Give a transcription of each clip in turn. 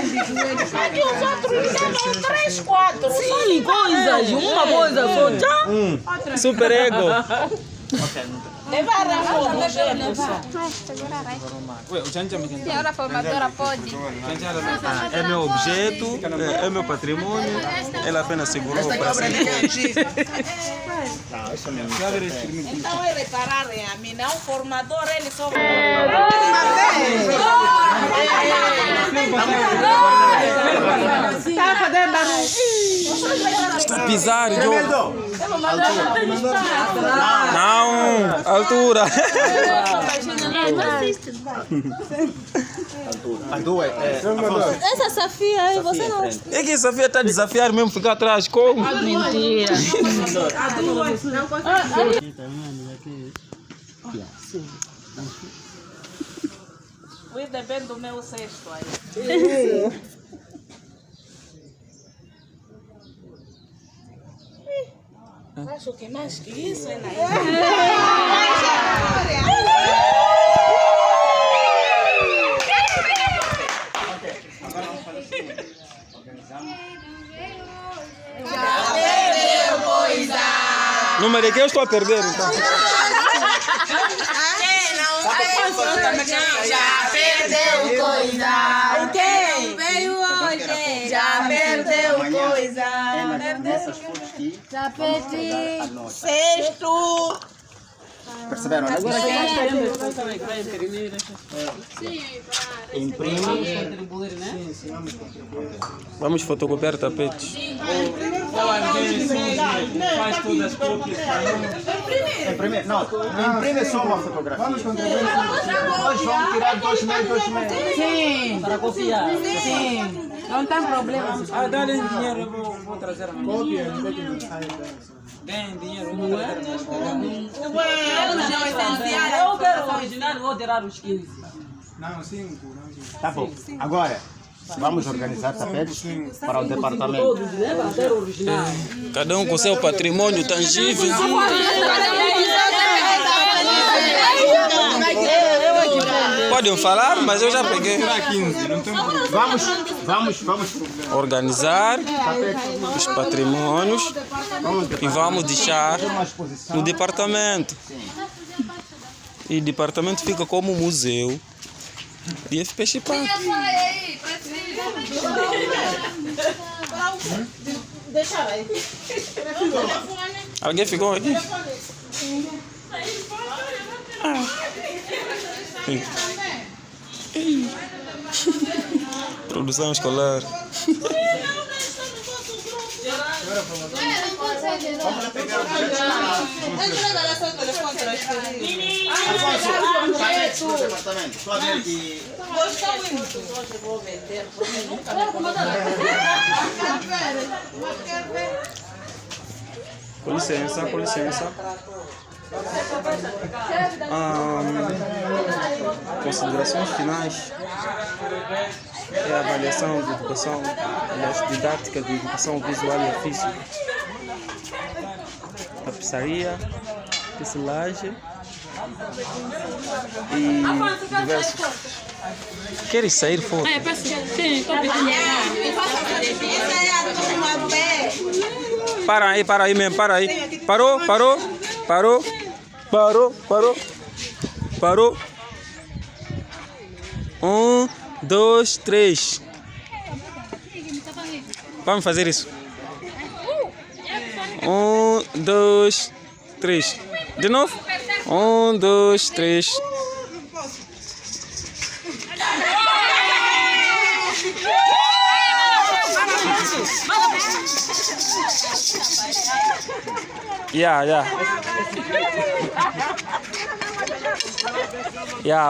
E os outros levam 3, 4. Sim, coisas. Uma coisa só. Tchau. Super ego. Levar a foto. Senhora formadora pode. É meu objeto, é meu patrimônio. Ela apenas segurou para si. Então é repararem a mim, não o formador, ele só vai. Está a fazer barulho. Está a pisar, João. Não, altura. Essa Safia aí, você não. É que a Safia está a desafiar mesmo ficar atrás. Como? Mentira. Cuida bem do meu cesto aí. Acho que mais que isso é na Número de que eu estou a perder, então. Já perdeu coisa. Quem veio hoje? Já perdeu coisa. Já perdi. Sexto. Perceberam? Agora Vamos fotocopiar tapetes. Faz todas as cópias. imprimir? Não, imprime só uma fotografia. Nós vamos tirar 2 meses. Sim. Para copiar. Sim. Não tem problema. Ah, dá-lhe dinheiro, eu vou trazer a minha. Cópia, Ganhem dinheiro, eu vou trazer a minha. Eu quero o original, vou tirar os 15. Não, 5. Tá bom. Agora, vamos organizar tapetes para o departamento. Todos, né? Para ter o original. Cada um com seu patrimônio tangível. Podem falar, mas eu já peguei. Vamos Organizar os patrimônios e vamos deixar no departamento. E o departamento fica como museu de FPX Pato. Alguém ficou aqui? Produção escolar. Com licença, com licença. Considerações finais. É a avaliação de educação, aliás, didática de educação visual e artística. Tapeçaria, tecelagem e diversos. Queres sair foto? Para aí mesmo, para aí. Parou. 1, 2, 3. Vamos fazer isso. 1, 2, 3. De novo. 1, 2, 3.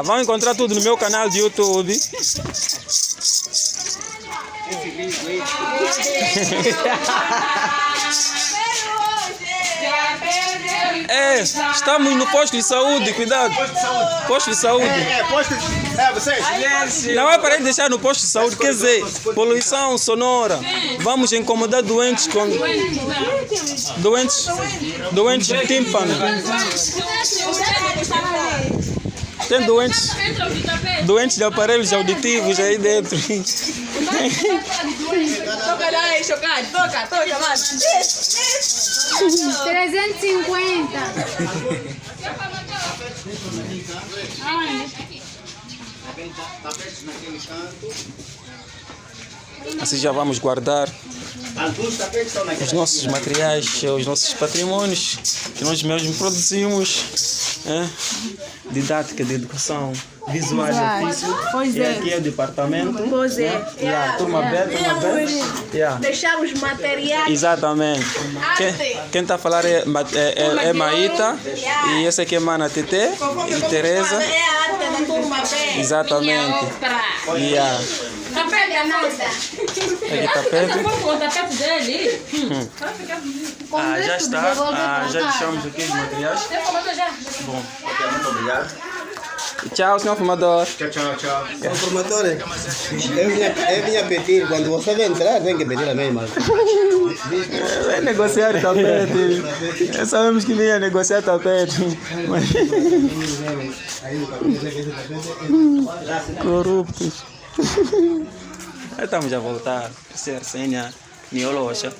Vão encontrar tudo no meu canal de YouTube. Estamos no posto de saúde, cuidado. Posto de saúde. Vocês? Não é para deixar no posto de saúde, quer dizer, poluição sonora. Vamos incomodar doentes com doentes de tímpano. Tem doentes de aparelhos auditivos aí dentro. Toca daí, chocado. Toca, mano. 350. Assim já vamos guardar os nossos materiais, os nossos patrimônios que nós mesmos produzimos. Didática de educação visual e ofício. Pois E é. aqui é o departamento. Pois é. Turma B, turma B. Deixar os materiais. Exatamente. Quem está a falar é Maíta. E essa aqui é Mana Tete e Tereza. É a arte da turma B. Exatamente. Tapete, moça. Aqui tapete. O tapete dele. Já está. Já deixamos aqui os materiais. Bom. Muito obrigado. Tchau, senhor fumador. Tchau. Formador, eu vinha pedir, quando você vai entrar, tem que pedir a mesma. Vai negociar tapete. Sabemos que vinha negociar tapete. Corruptos. Estamos a voltar. Ser senha, niolocha.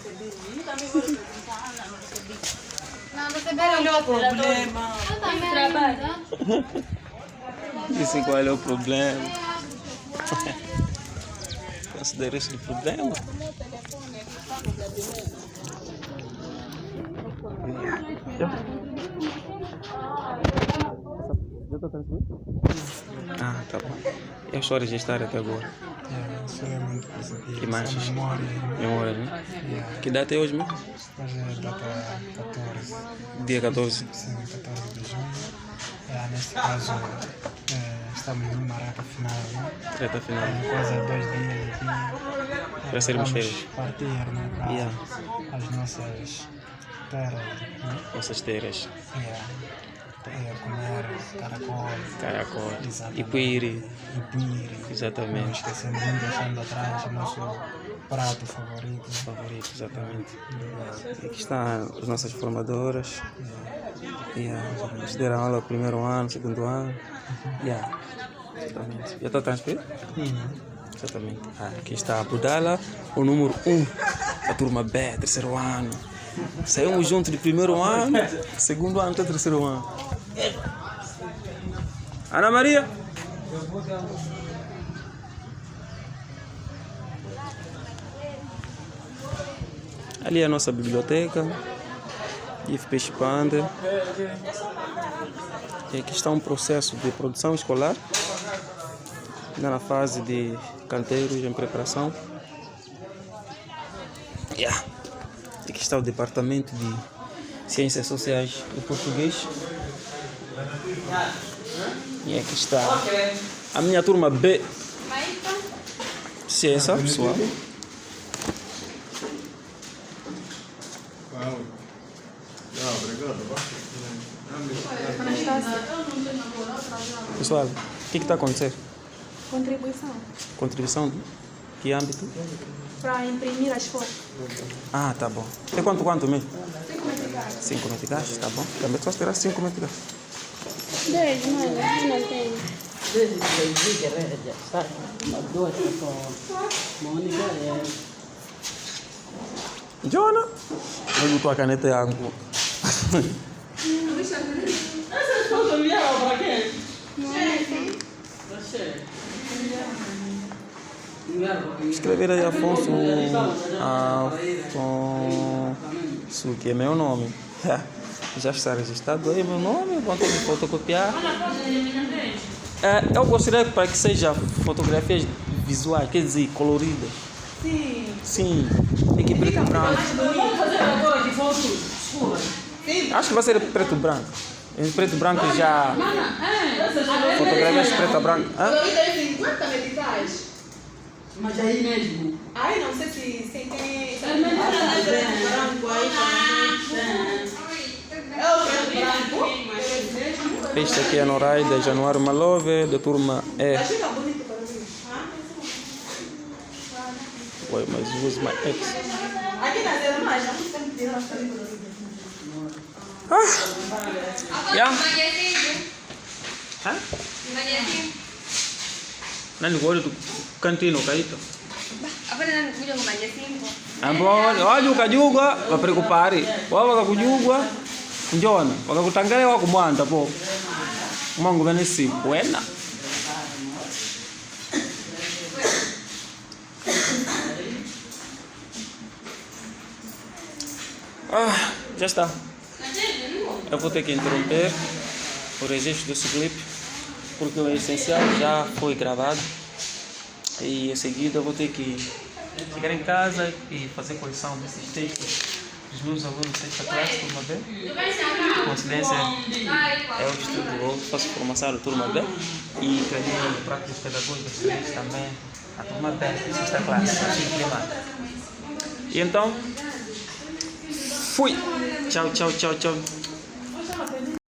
Qual é o problema? Dizem qual é o problema. Considera isso de problema. Já está tranquilo? Tá bom. E a sua registar até agora? Que mais? Memória, né? Que data é hoje mesmo? Hoje é data 14. Dia 14. Sim, 14 de junho. Neste caso, estamos no maraca final, né? Reta final. Quase 2 dias aqui. Para sermos férias. Partir, né? Para as nossas terras, né? Nossas terras. Comer caracol. Exatamente. Ipuiri. Não Exatamente. esquecemos, não deixando atrás o nosso prato favorito. Exatamente. E aqui estão as nossas formadoras. Eles deram aula no primeiro ano, segundo ano. Exatamente. Já está transferido? Exatamente. Aqui está a Budala, o número 1 da turma B, terceiro ano. Saímos juntos de primeiro ano, segundo ano até terceiro ano. Ana Maria? Ali é a nossa biblioteca, IFP Expander. E aqui está um processo de produção escolar, ainda na fase de canteiros em preparação. Aqui está o departamento de Ciências Sociais e Português. E aqui está a minha turma B. Ciência, pessoal. Pessoal, o que está acontecendo? Contribuição. Contribuição de que âmbito? Para imprimir as fotos. Tá bom. É quanto mesmo? 5 meticais, tá bom. Também só terá 5 meticais. 10, mano, eu não tenho. Jona, eu botou a caneta yangu. Escrever aí Afonso, que é meu nome. Já está registrado aí meu nome, vou ter que fotocopiar. Eu gostaria para que seja fotografias visuais, quer dizer, coloridas. Sim. Tem que preto e branco. Vamos fazer agora de foto escura. Acho que vai ser preto e branco. Em preto e branco já. Fotografias preto e branco. Eu tenho 50 meticais. Mas aí mesmo. Ai, não sei se tem. Branco aí também. É o branco? Este aqui é Noraida Januário Malove, da turma E. Fica bonito para mim. Wait, mas who's my ex? Aqui na zero mais, não tem que tirar Hã? Nani gosta do cantino, Caíto? Olha o Cajuga, vai preocupar. Olha o Cajuga, Njona, o Kutangale wa kumwanda po. Mungu vene si buena. Já está. Eu vou ter que interromper o registro desse clipe porque o essencial já foi gravado e em seguida eu vou ter que chegar em casa e fazer correção desses textos dos meus alunos de sexta classe, turma B. Coincidência, eu estudo, faço formação da turma B e treino práticas pedagógicas também a turma B, sexta classe, assim climática. E então, fui! Tchau, tchau, tchau, tchau.